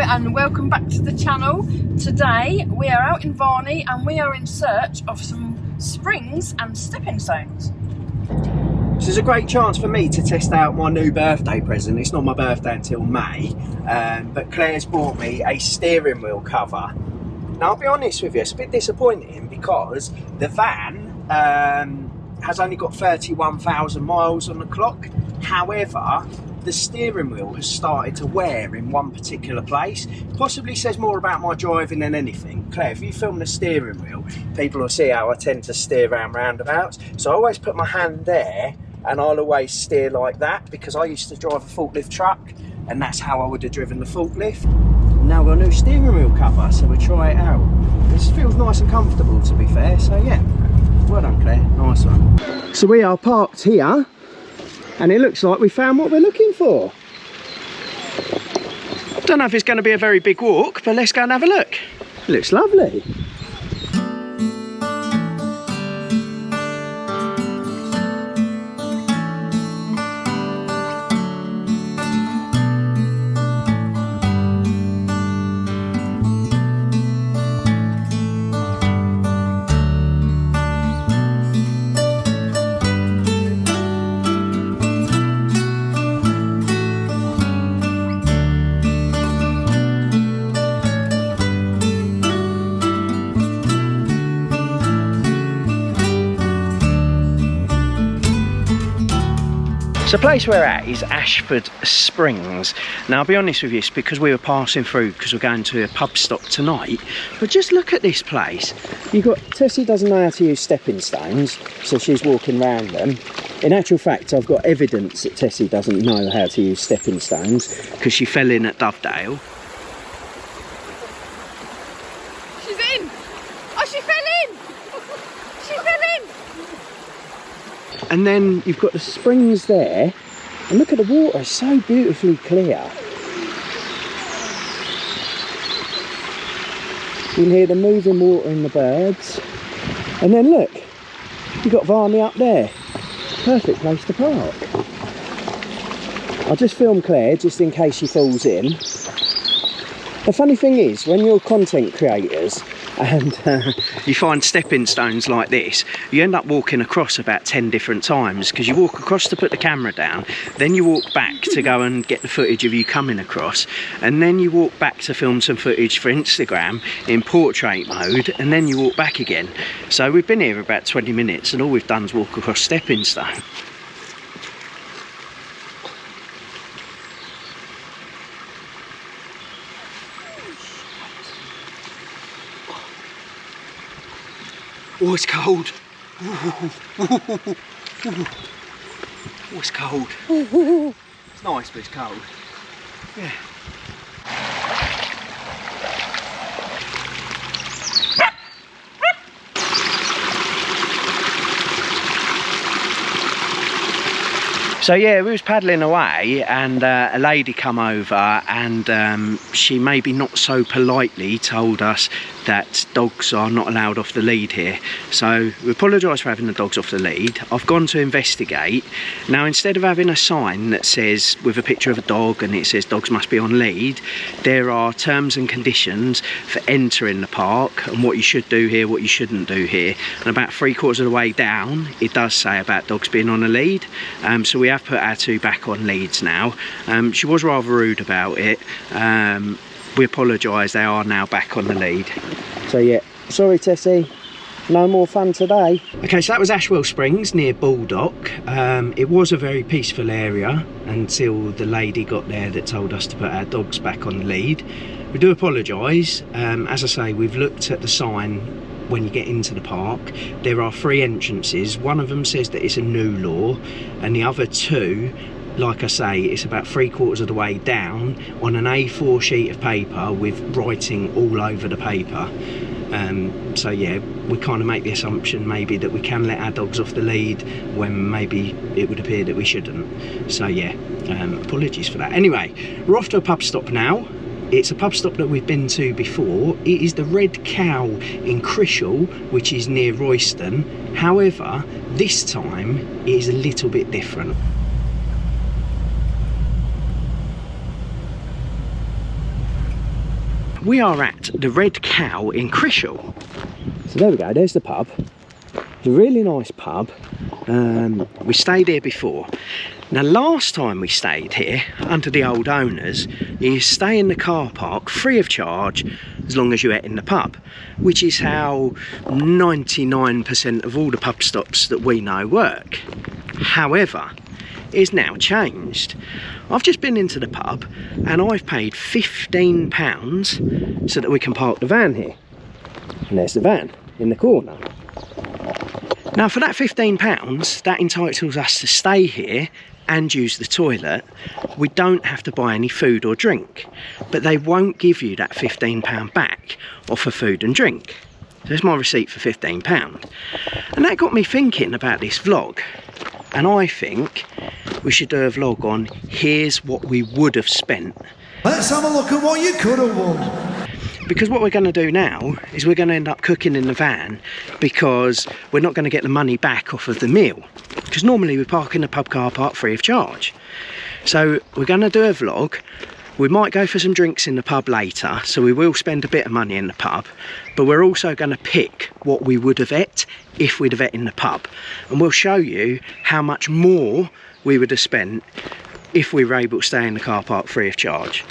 and welcome back to the channel. Today we are out in Varney and we are in search of some springs and stepping stones. This is a great chance for me to test out my new birthday present. It's not my birthday until May, but Claire's bought me a steering wheel cover. Now I'll be honest with you, it's a bit disappointing because the van has only got 31,000 miles on the clock. However, the steering wheel has started to wear in one particular place. Possibly says more about my driving than anything. Claire, if you film the steering wheel, people will see how I tend to steer around roundabouts. So I always put my hand there and I'll always steer like that because I used to drive a forklift truck and that's how I would have driven the forklift. Now we've got a new steering wheel cover, so we'll try it out. This feels nice and comfortable, to be fair, so yeah. Well done, Claire, nice one. So we are parked here and it looks like we found what we're looking for. Don't know if it's going to be a very big walk, but let's go and have a look. It looks lovely. So the place we're at is Ashwell Springs. Now I'll be honest with you, it's because we were passing through because we're going to a pub stop tonight. But just look at this place. You've got, Tessie doesn't know how to use stepping stones, so she's walking around them. In actual fact, I've got evidence that Tessie doesn't know how to use stepping stones because she fell in at Dovedale. She's in! Oh, she fell in! She fell in! And then you've got the springs there, and look at the water, it's so beautifully clear. You can hear the moving water in the birds. And then look, you've got Varney up there. Perfect place to park. I'll just film Claire just in case she falls in. The funny thing is, when you're content creators and you find stepping stones like this, you end up walking across about 10 different times because you walk across to put the camera down, then you walk back to go and get the footage of you coming across, and then you walk back to film some footage for Instagram in portrait mode, and then you walk back again. So we've been here about 20 minutes and all we've done is walk across stepping stone. Oh, it's cold. Oh, it's cold. It's nice, but it's cold. Yeah. So yeah, we was paddling away and a lady come over and she maybe not so politely told us that dogs are not allowed off the lead here. So we apologise for having the dogs off the lead. I've gone to investigate. Now instead of having a sign that says with a picture of a dog and it says dogs must be on lead, there are terms and conditions for entering the park and what you should do here, what you shouldn't do here. And about 3/4 of the way down, it does say about dogs being on a lead. So we have put our two back on leads now. She was rather rude about it. We apologise, they are now back on the lead. So yeah, sorry Tessie, no more fun today. Okay, so that was Ashwell Springs near Baldock. It was a very peaceful area until the lady got there that told us to put our dogs back on the lead. We do apologise. As I say, we've looked at the sign when you get into the park. There are 3 entrances. One of them says that it's a new law, and the other 2, like I say, it's about 3/4 of the way down on an A4 sheet of paper with writing all over the paper. So yeah, we kind of make the assumption maybe that we can let our dogs off the lead when maybe it would appear that we shouldn't. So yeah, apologies for that. Anyway, we're off to a pub stop now. It's a pub stop that we've been to before. It is the Red Cow in Crishall, which is near Royston. However, this time it is a little bit different. we are at the Red Cow in Crishall. So there we go, there's the pub. It's a really nice pub. We stayed here before. Now last time we stayed here, under the old owners, you stay in the car park free of charge as long as you're in the pub, which is how 99% of all the pub stops that we know work. However, it's now changed. I've just been into the pub and I've paid £15 so that we can park the van here. And there's the van in the corner. Now for that £15, that entitles us to stay here and use the toilet. We don't have to buy any food or drink, but they won't give you that £15 back off of food and drink. So there's my receipt for £15. And that got me thinking about this vlog. And I think we should do a vlog on here's what we would have spent. Let's have a look at what you could have won. Because what we're going to do now is we're going to end up cooking in the van, because we're not going to get the money back off of the meal. Because normally we park in the pub car park free of charge. So we're going to do a vlog. We might go for some drinks in the pub later, so we will spend a bit of money in the pub, but we're also going to pick what we would have ate if we'd have ate in the pub. And we'll show you how much more we would have spent if we were able to stay in the car park free of charge.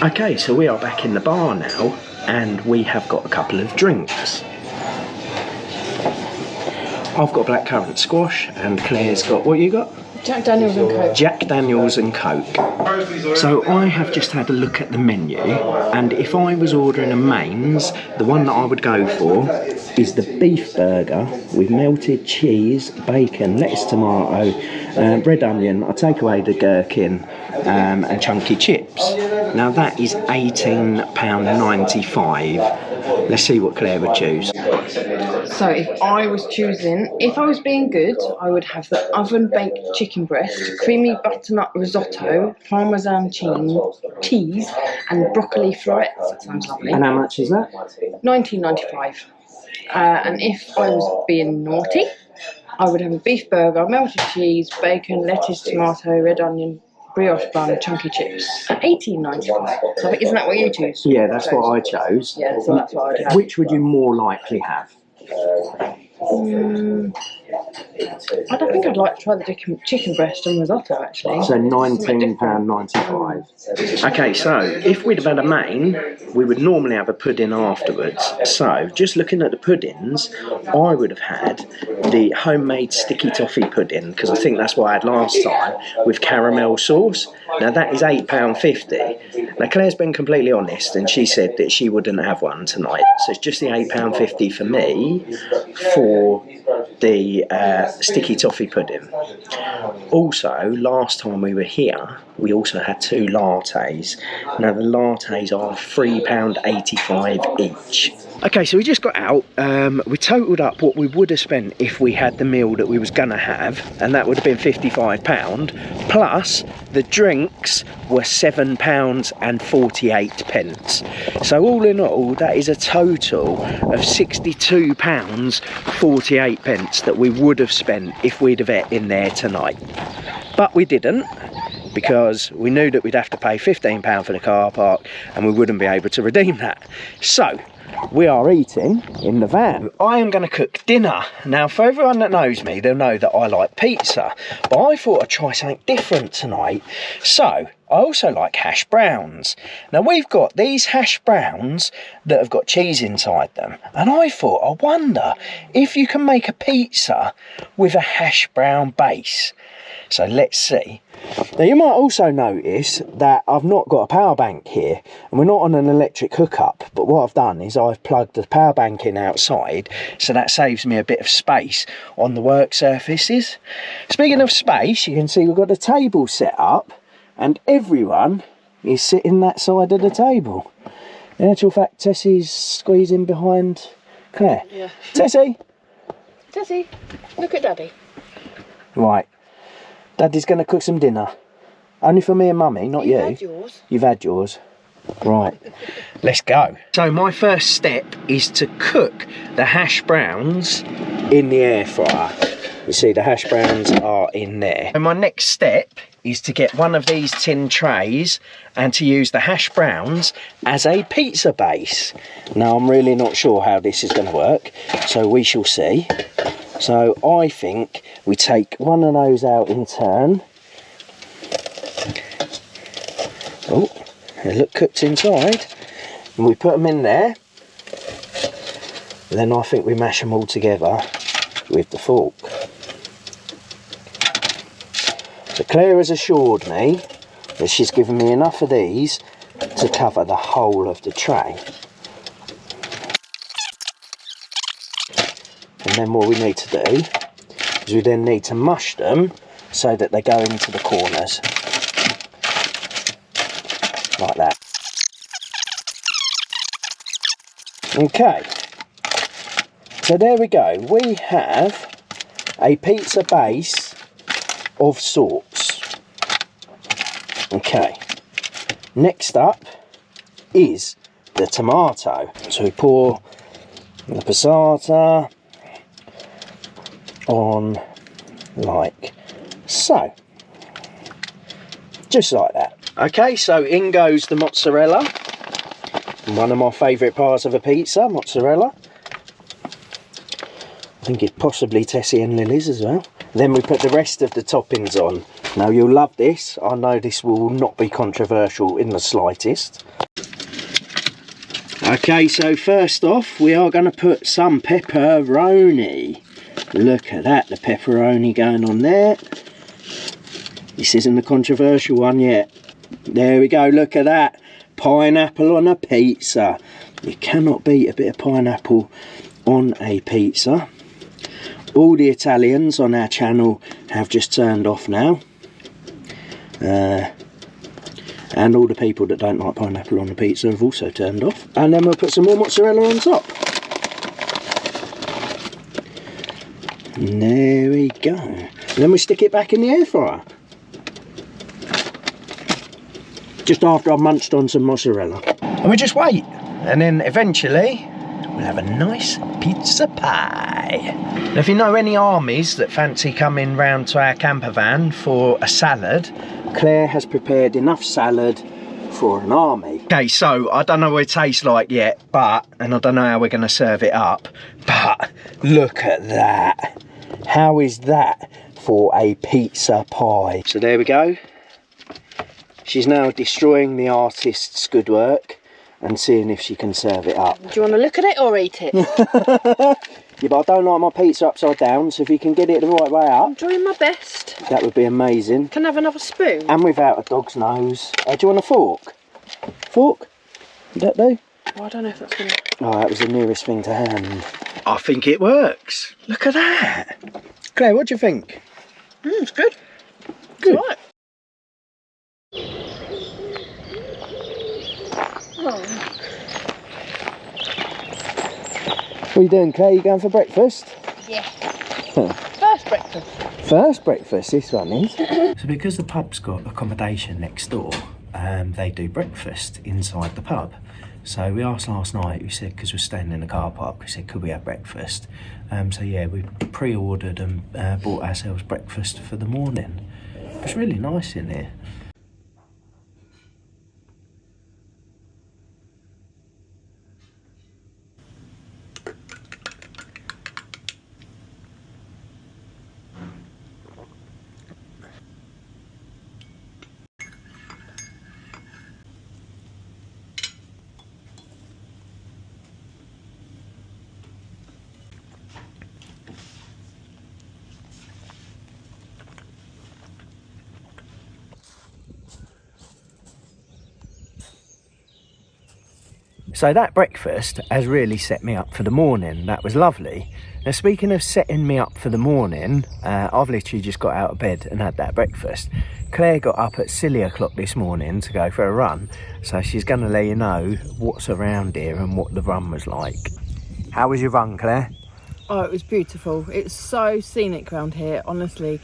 Okay, so we are back in the bar now, and we have got a couple of drinks. I've got blackcurrant squash, and Claire's got, what you got? Jack Daniels and Coke. Jack Daniels and Coke. So I have just had a look at the menu, and if I was ordering a mains, the one that I would go for is the beef burger with melted cheese, bacon, lettuce, tomato, red onion. I take away the gherkin and chunky chips. Now that is £18.95. Let's see what Claire would choose. So if I was choosing, if I was being good, I would have the oven baked chicken breast, creamy butternut risotto, parmesan cheese, and broccoli florets. That sounds lovely. And how much is that? £19.95. And if I was being naughty, I would have a beef burger, melted cheese, bacon, lettuce, tomato, red onion, brioche bun, chunky chips. £18.95. So isn't that what you choose? Yeah, that's what I chose. Yeah, so that's what I'd have. Which would you more likely have? I don't think I'd like to try the chicken breast and risotto, actually. So £19.95. Okay, so if we'd have had a main, we would normally have a pudding afterwards. So just looking at the puddings, I would have had the homemade sticky toffee pudding, because I think that's what I had last time, with caramel sauce. Now that is £8.50. Now Claire's been completely honest, and she said that she wouldn't have one tonight. So it's just the £8.50 for me for the sticky toffee pudding. Also, last time we were here, we also had 2 lattes. Now the lattes are £3.85 each. Okay, so we just got out. We totaled up what we would have spent if we had the meal that we was gonna have, and that would have been £55. Plus the drinks were £7.48. So all in all, that is a total of £62.48 that we would have spent if we'd have ate in there tonight. But we didn't, because we knew that we'd have to pay £15 for the car park and we wouldn't be able to redeem that. So we are eating in the van. I am going to cook dinner. Now for everyone that knows me, they'll know that I like pizza, but I thought I'd try something different tonight. So I also like hash browns. Now we've got these hash browns that have got cheese inside them, and I thought, I wonder if you can make a pizza with a hash brown base. So let's see. Now you might also notice that I've not got a power bank here, and we're not on an electric hookup, but what I've done is I've plugged the power bank in outside, so that saves me a bit of space on the work surfaces. Speaking of space, you can see we've got a table set up, and everyone is sitting that side of the table. In actual fact, Tessie's squeezing behind Claire. Yeah. Tessie! Tessie, look at Daddy. Right. Daddy's going to cook some dinner. Only for me and Mummy, not you. You've had yours. You've had yours. Right, let's go. So my first step is to cook the hash browns in the air fryer. You see the hash browns are in there. And my next step is to get one of these tin trays and to use the hash browns as a pizza base. Now I'm really not sure how this is going to work, so we shall see. So I think we take one of those out in turn. Oh, they look cooked inside. And we put them in there. Then I think we mash them all together with the fork. So Claire has assured me that she's given me enough of these to cover the whole of the tray. And then what we need to do is we then need to mush them so that they go into the corners. Like that. Okay. So there we go. We have a pizza base of sorts. Okay. Next up is the tomato. So we pour the passata on like so. Just like that. Okay, so in goes the mozzarella. One of my favourite parts of a pizza, mozzarella. I think it's possibly Tessie and Lily's as well. Then we put the rest of the toppings on. Now you'll love this. I know this will not be controversial in the slightest. Okay, so first off we are going to put some pepperoni. Look at that, the pepperoni going on there. This isn't a controversial one yet. There we go, look at that. Pineapple on a pizza. You cannot beat a bit of pineapple on a pizza. All the Italians on our channel have just turned off now. And all the people that don't like pineapple on a pizza have also turned off. And then we'll put some more mozzarella on top. And there we go. And then we stick it back in the air fryer. Just after I've munched on some mozzarella. And we just wait. And then eventually we'll have a nice pizza pie. Now, if you know any armies that fancy coming round to our camper van for a salad, Claire has prepared enough salad for an army. Okay, so I don't know what it tastes like yet, and I don't know how we're going to serve it up, but look at that. How is that for a pizza pie? So there we go. She's now destroying the artist's good work and seeing if she can serve it up. Do you want to look at it or eat it? Yeah, but I don't like my pizza upside down, so if you can get it the right way up, I'm doing my best. That would be amazing. Can I have another spoon? And without a dog's nose. Do you want a fork? Fork? Would that do? Oh, I don't know if that's going to... Oh, that was the nearest thing to hand. I think it works. Look at that. Claire, what do you think? It's good. Good. It's right. Oh. What are you doing, Claire? You going for breakfast? Yeah. First breakfast. First breakfast, this one is. So because the pub's got accommodation next door, they do breakfast inside the pub. So we asked last night, we said, because we're staying in the car park, we said, could we have breakfast? So yeah, we pre-ordered and bought ourselves breakfast for the morning. It's really nice in here. So that breakfast has really set me up for the morning. That was lovely. Now, speaking of setting me up for the morning, I've literally just got out of bed and had that breakfast. Claire got up at silly o'clock this morning to go for a run, so she's going to let you know what's around here and what the run was like. How was your run, Claire? Oh, it was beautiful. It's so scenic around here, honestly.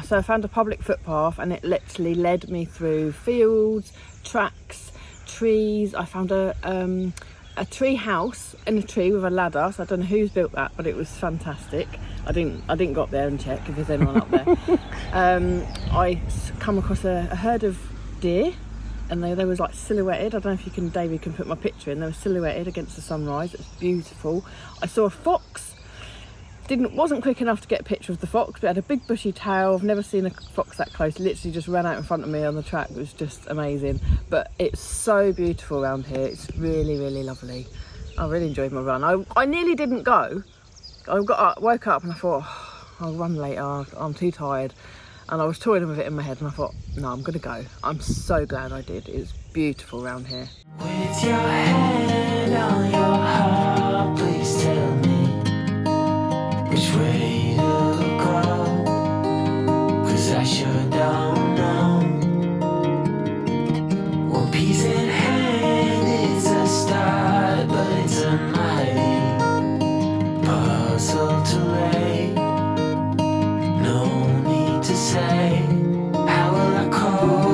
So I found a public footpath and it literally led me through fields, tracks, trees. I found a tree house in a tree with a ladder. So I don't know who's built that, but it was fantastic. I didn't go up there and check if there's anyone up there. I come across a herd of deer, and they was like silhouetted. I don't know if David can put my picture in. They were silhouetted against the sunrise. It was beautiful. I saw a fox. Wasn't quick enough to get a picture of the fox, but it had a big bushy tail. I've never seen a fox that close. It literally just ran out in front of me on the track. It was just amazing. But it's so beautiful around here. It's really, really lovely. I really enjoyed my run. I nearly didn't go. I woke up and I thought, oh, I'll run later. I'm too tired. And I was toying with it in my head and I thought, no, I'm going to go. I'm so glad I did. It's beautiful around here. With your hand on your heart, please tell me which way to go, 'cause I sure don't know. One piece in hand is a start, but it's a mighty puzzle to lay. No need to say, how will I cope?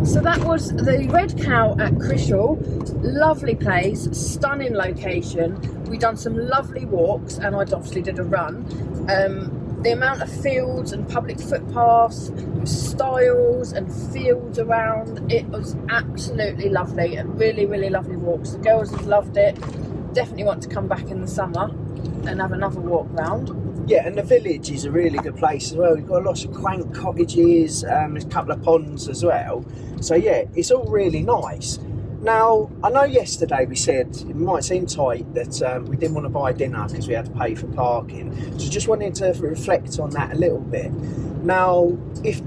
So that was the Red Cow at Crishall. Lovely place, stunning location. We done some lovely walks and I obviously did a run. The amount of fields and public footpaths, stiles and fields around, it was absolutely lovely and really, really lovely walks. The girls have loved it. Definitely want to come back in the summer and have another walk round. Yeah, and the village is a really good place as well. We've got lots of quaint cottages, there's a couple of ponds as well. So yeah, it's all really nice. Now, I know yesterday we said it might seem tight that we didn't want to buy dinner because we had to pay for parking. So just wanted to reflect on that a little bit. Now, if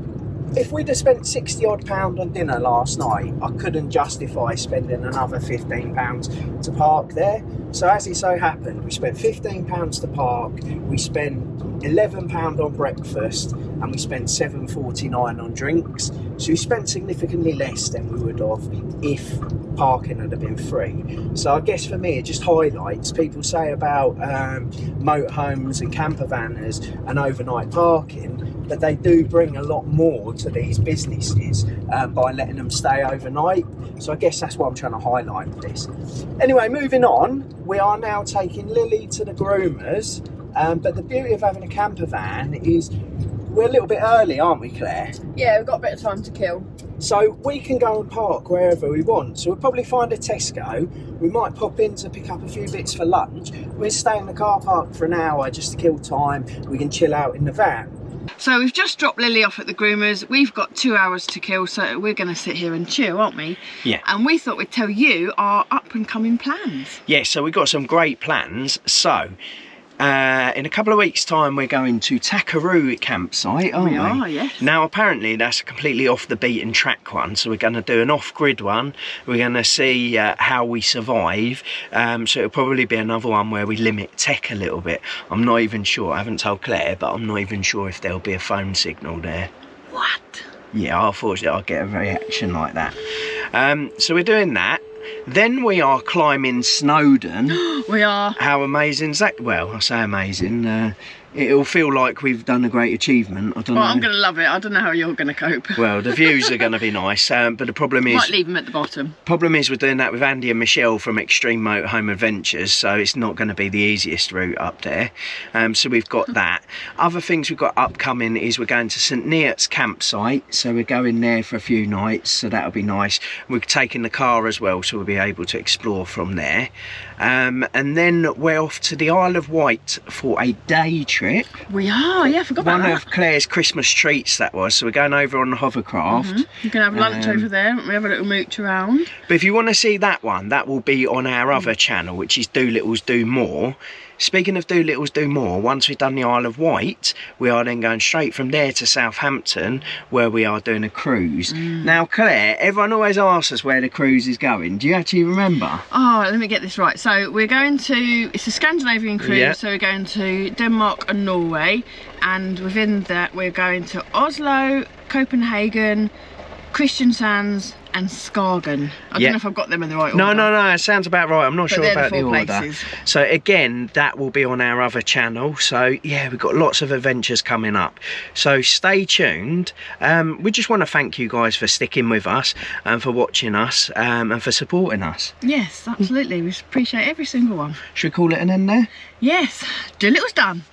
we'd have spent £60 odd on dinner last night, I couldn't justify spending another £15 to park there. So as it so happened, we spent £15 to park, we spent £11 on breakfast, and we spent £7.49 on drinks. So we spent significantly less than we would have if parking had been free. So I guess for me it just highlights, people say about motorhomes and campervanners and overnight parking, but they do bring a lot more to these businesses by letting them stay overnight. So I guess that's what I'm trying to highlight with this. Anyway, moving on, we are now taking Lily to the groomers, but the beauty of having a camper van is we're a little bit early, aren't we, Claire? Yeah, we've got a bit of time to kill. So we can go and park wherever we want. So we'll probably find a Tesco. We might pop in to pick up a few bits for lunch. We'll stay in the car park for an hour just to kill time. We can chill out in the van. So we've just dropped Lily off at the groomers. We've got 2 hours to kill, so we're going to sit here and chill, aren't we? Yeah. And we thought we'd tell you our up and coming plans. Yeah, so we've got some great plans. So in a couple of weeks' time, we're going to Cockapoo campsite, aren't we? We are, yes. Now, apparently, that's a completely off the beaten track one. So we're going to do an off-grid one. We're going to see how we survive. So it'll probably be another one where we limit tech a little bit. I'm not even sure. I haven't told Claire, but I'm not even sure if there'll be a phone signal there. What? Yeah, unfortunately, I'll get a reaction like that. So we're doing that. Then we are climbing Snowdon. We are. How amazing is that? Well, I say amazing. It'll feel like we've done a great achievement. I don't know. I'm going to love it. I don't know how you're going to cope. Well, the views are going to be nice, but the problem is... Might leave them at the bottom. Problem is we're doing that with Andy and Michelle from Extreme Motorhome Adventures, so it's not going to be the easiest route up there. So we've got that. Other things we've got upcoming is we're going to St Neots campsite, so we're going there for a few nights, so that'll be nice. We're taking the car as well, so we'll be able to explore from there. And then we're off to the Isle of Wight for a day trip. We are, yeah, I forgot about that. One of Claire's Christmas treats that was, so we're going over on the hovercraft. You can have lunch over there. We have a little mooch around. But if you want to see that one, that will be on our other channel, which is Dolittle's Do More. speaking of do littles do more, once we've done the Isle of Wight, we are then going straight from there to Southampton, where we are doing a cruise. Now Claire, everyone always asks us where the cruise is going. Do you actually remember? Oh, let me get this right. So we're going to, it's a Scandinavian cruise, Yeah. so we're going to Denmark and Norway, and within that we're going to Oslo, Copenhagen, Kristiansand and Skagen. I don't know if I've got them in the right order. No, it sounds about right. I'm not sure they're about the the four order. places. So again, that will be on our other channel. So yeah, we've got lots of adventures coming up. So stay tuned. We just want to thank you guys for sticking with us and for watching us and for supporting us. Yes, absolutely. We appreciate every single one. Should we call it an end there? Yes, Dolittle's done.